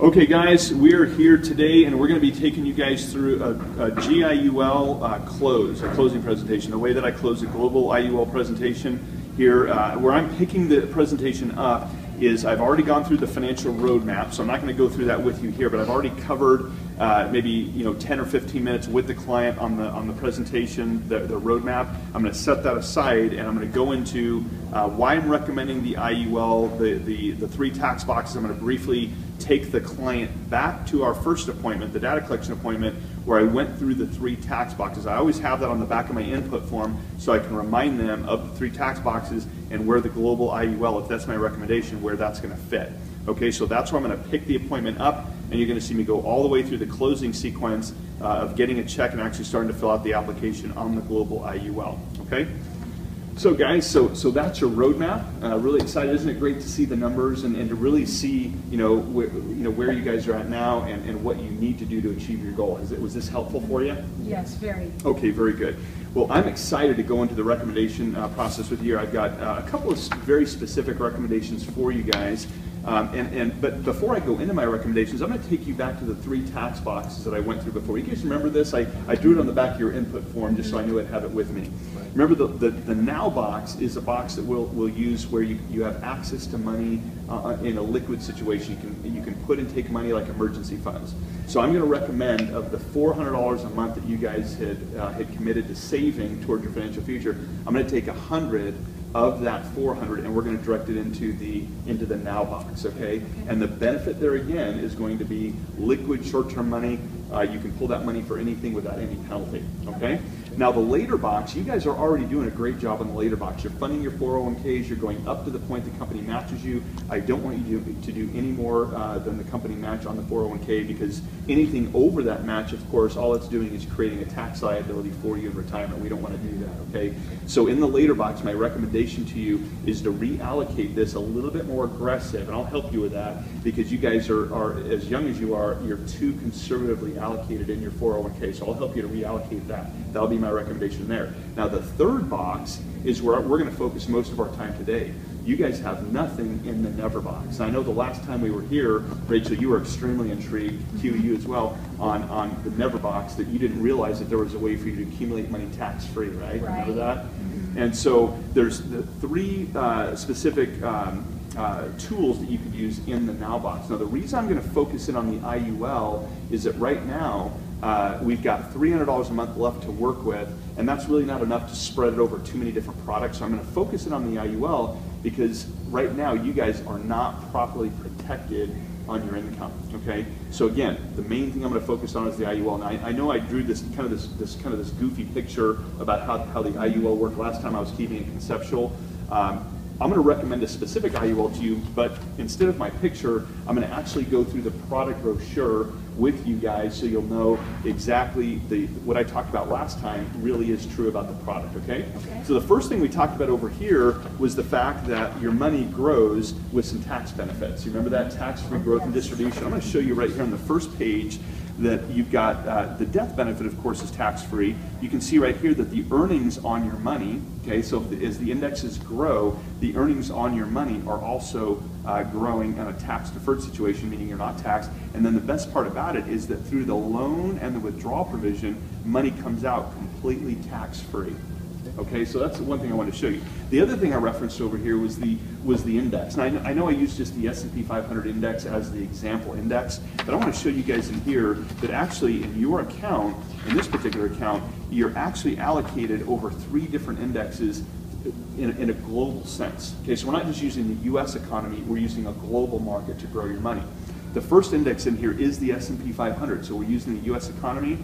Okay guys, we are here today and we're going to be taking you guys through a GIUL closing presentation. The way that I close a global IUL presentation here, where I'm picking the presentation up is I've already gone through the financial roadmap, so I'm not going to go through that with you here, but I've already covered maybe 10 or 15 minutes with the client on the presentation, the roadmap. I'm going to set that aside and I'm going to go into why I'm recommending the IUL, the three tax boxes. I'm going to briefly take the client back to our first appointment, the data collection appointment, where I went through the three tax boxes. I always have that on the back of my input form so I can remind them of the three tax boxes and where the global IUL, if that's my recommendation, where that's going to fit. Okay, so that's where I'm going to pick the appointment up, and you're going to see me go all the way through the closing sequence of getting a check and actually starting to fill out the application on the global IUL. Okay. So guys, so that's your roadmap. Really excited, isn't it great to see the numbers and to really see where you guys are at now and what you need to do to achieve your goal. Was this helpful for you? Yes, very. Okay, very good. Well, I'm excited to go into the recommendation process with you. I've got a couple of very specific recommendations for you guys. But before I go into my recommendations, I'm going to take you back to the three tax boxes that I went through before. You guys remember this? I drew it on the back of your input form just so I knew I'd have it with me. Right. Remember the now box is a box that we'll use where you have access to money in a liquid situation. You can put and take money like emergency funds. So I'm going to recommend of the $400 a month that you guys had committed to saving toward your financial future, I'm going to take 100 of that 400 and we're going to direct it into the now box, okay? And the benefit there again is going to be liquid short-term money. You can pull that money for anything without any penalty, okay? Now the later box, you guys are already doing a great job on the later box. You're funding your 401ks, you're going up to the point the company matches you. I don't want you to do any more than the company match on the 401k, because anything over that match, of course, all it's doing is creating a tax liability for you in retirement. We don't want to do that, okay? So in the later box, my recommendation to you is to reallocate this a little bit more aggressive, and I'll help you with that, because you guys are as young as you are, you're too conservatively allocated in your 401k, so I'll help you to reallocate that. That'll be my recommendation there. Now the third box is where we're going to focus most of our time today. You guys have nothing in the never box. And I know the last time we were here, Rachel, you were extremely intrigued, Q, you as well, on the never box, that you didn't realize that there was a way for you to accumulate money tax-free, right? Remember that? Mm-hmm. And so there's the three specific tools that you could use in the now box. Now the reason I'm going to focus in on the IUL is that right now we've got $300 a month left to work with, and that's really not enough to spread it over too many different products. So I'm going to focus in on the IUL because right now you guys are not properly protected on your income. Okay, so again, the main thing I'm going to focus on is the IUL. Now I know I drew this goofy picture about how the IUL worked last time. I was keeping it conceptual. I'm going to recommend a specific IUL to you, but instead of my picture, I'm going to actually go through the product brochure with you guys so you'll know exactly what I talked about last time really is true about the product, okay? So the first thing we talked about over here was the fact that your money grows with some tax benefits. You remember that tax-free growth and distribution? I'm going to show you right here on the first page that you've got the death benefit, of course, is tax-free. You can see right here that the earnings on your money, okay, so as the indexes grow, the earnings on your money are also growing in a tax-deferred situation, meaning you're not taxed. And then the best part about it is that through the loan and the withdrawal provision, money comes out completely tax-free. Okay, so that's the one thing I want to show you. The other thing I referenced over here was the index. And I know I used just the S&P 500 index as the example index, but I want to show you guys in here that actually in your account, in this particular account, you're actually allocated over 3 different indexes in a global sense. Okay, so we're not just using the US economy, we're using a global market to grow your money. The first index in here is the S&P 500, so we're using the US economy.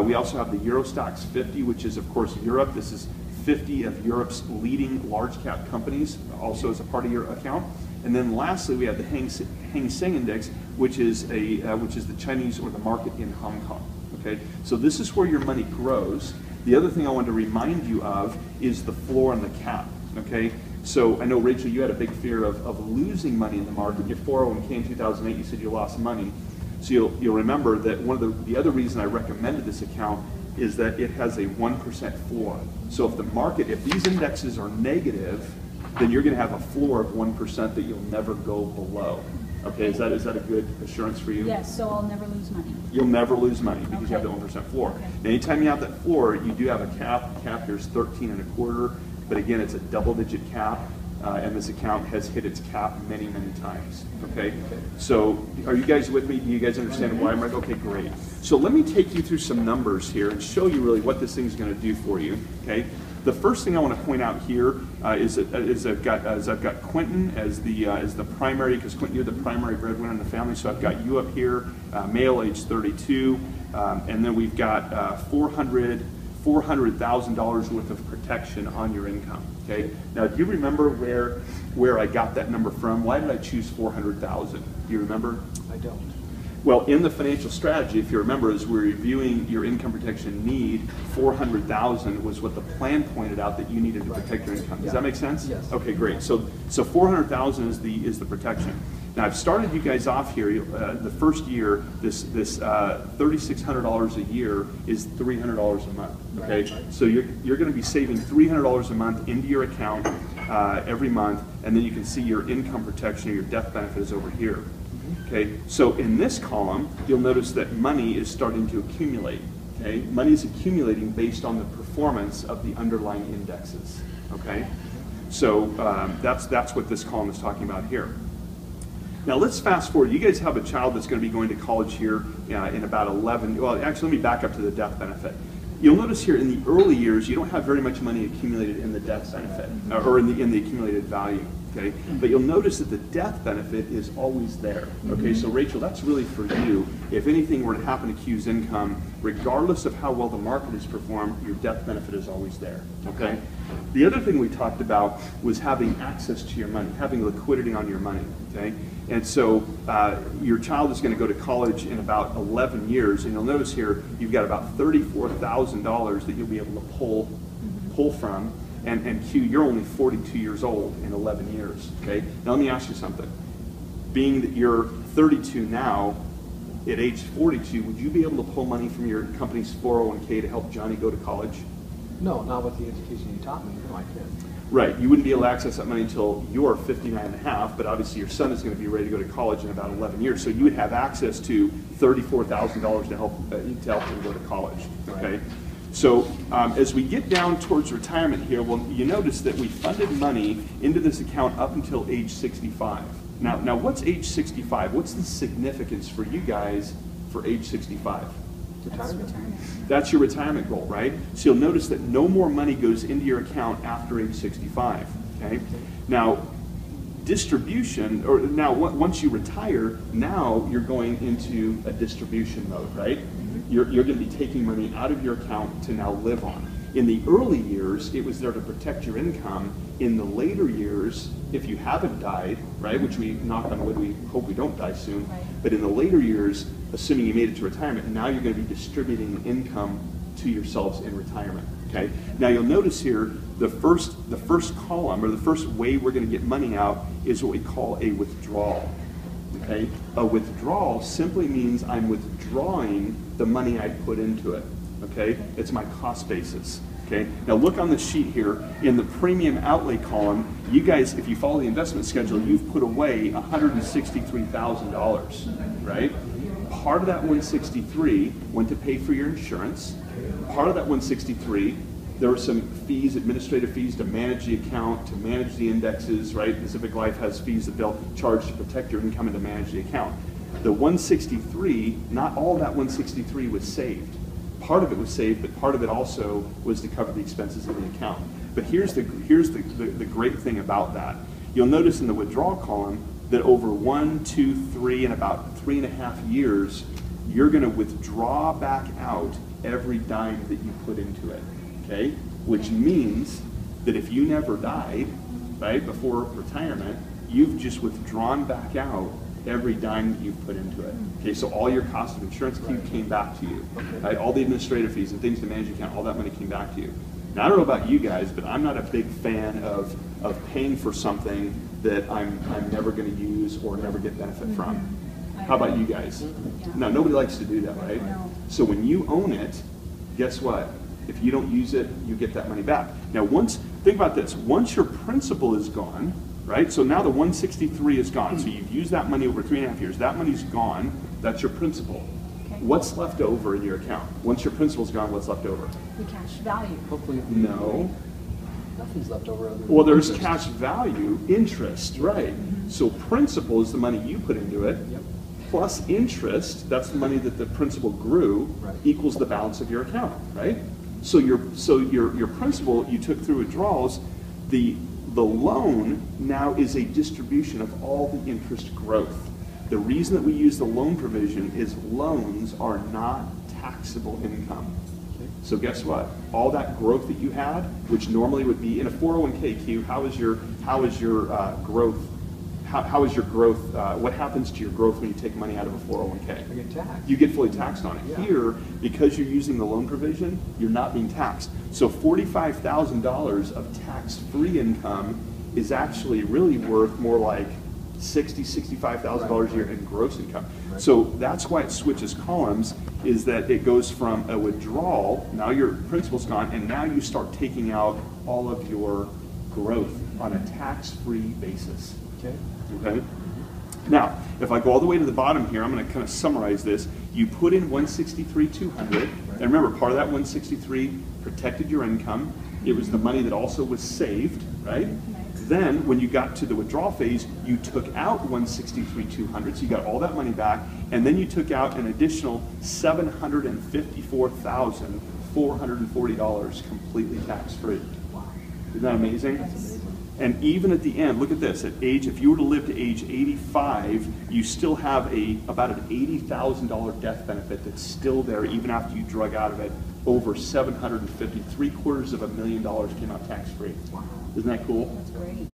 We also have the Eurostoxx 50, which is of course Europe. This is 50 of Europe's leading large cap companies, also as a part of your account. And then lastly, we have the Hang Seng Index, which is the Chinese or the market in Hong Kong. Okay, so this is where your money grows. The other thing I want to remind you of is the floor and the cap. Okay, so I know Rachel, you had a big fear of losing money in the market. Your 401k in 2008, you said you lost money. So you'll remember that one of the other reason I recommended this account is that it has a 1% floor. So if these indexes are negative, then you're going to have a floor of 1% that you'll never go below. Okay, is that a good assurance for you? Yes, so I'll never lose money. You'll never lose money because you have the Okay. 1% floor. Okay. Now, anytime you have that floor, you do have a cap. The cap here is 13.25, but again, it's a double-digit cap, and this account has hit its cap many, many times. Okay, so are you guys with me? Do you guys understand why I'm right? Okay, great. So let me take you through some numbers here and show you really what this thing's going to do for you. Okay. The first thing I want to point out here is I've got Quentin as the primary, because Quentin, you're the primary breadwinner in the family. So I've got you up here, male, age 32, and then we've got $400,000 worth of protection on your income. Okay. Now, do you remember where I got that number from? Why did I choose 400,000? Do you remember? I don't. Well, in the financial strategy, if you remember, as we're reviewing your income protection need, 400,000 was what the plan pointed out that you needed to protect your income. Does that make sense? Yes. Okay, great. So 400,000 is the protection. Now, I've started you guys off here. The first year, this $3,600 a year is $300 a month. Okay, so you're going to be saving $300 a month into your account every month, and then you can see your income protection or your death benefit is over here. Okay, so in this column, you'll notice that money is starting to accumulate. Okay, money is accumulating based on the performance of the underlying indexes. Okay, so that's what this column is talking about here. Now let's fast forward. You guys have a child that's going to be going to college here in about 11. Well, actually, let me back up to the death benefit. You'll notice here in the early years, you don't have very much money accumulated in the death benefit or in the accumulated value. Okay, but you'll notice that the death benefit is always there. Okay, so Rachel, that's really for you. If anything were to happen to Q's income, regardless of how well the market has performed, your death benefit is always there. Okay. The other thing we talked about was having access to your money, having liquidity on your money. Okay, and so your child is going to go to college in about 11 years, and you'll notice here you've got about $34,000 that you'll be able to pull from. And Q, you're only 42 years old in 11 years, okay? Now let me ask you something. Being that you're 32 now, at age 42, would you be able to pull money from your company's 401k to help Johnny go to college? No, not with the education you taught me. No, I can't. Right, you wouldn't be able to access that money until you're 59 and a half, but obviously your son is going to be ready to go to college in about 11 years, so you would have access to $34,000 to help him go to college, okay? Right. So as we get down towards retirement here, well, you notice that we funded money into this account up until age 65. Now what's age 65? What's the significance for you guys for age 65? Retirement. That's your retirement goal, right? So you'll notice that no more money goes into your account after age 65, okay? Now, distribution, or now once you retire, now you're going into a distribution mode, right? You're going to be taking money out of your account to now live on. In the early years, it was there to protect your income. In the later years, if you haven't died, right, which we, knock on wood, we hope we don't die soon, right. But in the later years, assuming you made it to retirement, now you're going to be distributing income to yourselves in retirement, okay? Now you'll notice here, the first column, or the first way we're going to get money out is what we call a withdrawal. Okay? A withdrawal simply means I'm withdrawing the money I put into it. Okay? It's my cost basis. Okay? Now look on the sheet here. In the premium outlay column, you guys, if you follow the investment schedule, you've put away $163,000. Right? Part of that 163 went to pay for your insurance. Part of that 163, there were some fees, administrative fees to manage the account, to manage the indexes, right? Pacific Life has fees that they'll charge to protect your income and to manage the account. The 163, not all that 163 was saved. Part of it was saved, but part of it also was to cover the expenses of the account. But here's the great thing about that. You'll notice in the withdrawal column that over 1, 2, 3, and about 3.5 years, you're going to withdraw back out every dime that you put into it. Okay, which means that if you never died, right, before retirement, you've just withdrawn back out every dime that you've put into it. Okay, so all your cost of insurance came back to you. Right? All the administrative fees and things to manage the account, all that money came back to you. Now, I don't know about you guys, but I'm not a big fan of paying for something that I'm never going to use or never get benefit from. How about you guys? No, nobody likes to do that, right? So when you own it, guess what? If you don't use it, you get that money back. Now, think about this. Once your principal is gone, right? So now the 163 is gone. So you've used that money over 3.5 years. That money's gone. That's your principal. Okay. What's left over in your account? Once your principal's gone, what's left over? The cash value. Hopefully, No. nothing's left over other than Well, there's interest. cash value, interest, right? So principal is the money you put into it, Yep. plus interest, that's the money that the principal grew, Right. equals the balance of your account, right? So your principal you took through withdrawals, the loan now is a distribution of all the interest growth. The reason that we use the loan provision is loans are not taxable income. Okay. So guess what? All that growth that you had, which normally would be in a 401k, Q, how is your growth? How is your growth? What happens to your growth when you take money out of a 401k? I get taxed. You get fully taxed on it. Yeah. Here, because you're using the loan provision, you're not being taxed. So $45,000 of tax-free income is actually really worth more like $65,000 a year in gross income. Right. So that's why it switches columns, is that it goes from a withdrawal, now your principal's gone, and now you start taking out all of your growth on a tax-free basis. Okay. Okay? Now, if I go all the way to the bottom here, I'm going to kind of summarize this. You put in 163,200, and remember, part of that 163 protected your income. It was the money that also was saved, right? Then, when you got to the withdrawal phase, you took out 163,200, so you got all that money back, and then you took out an additional $754,440 completely tax-free. Isn't that amazing? And even at the end, look at this, if you were to live to age 85, you still have about an $80,000 death benefit that's still there even after you drug out of it. Over $750,000, $750,000 came out tax-free. Isn't that cool? That's great.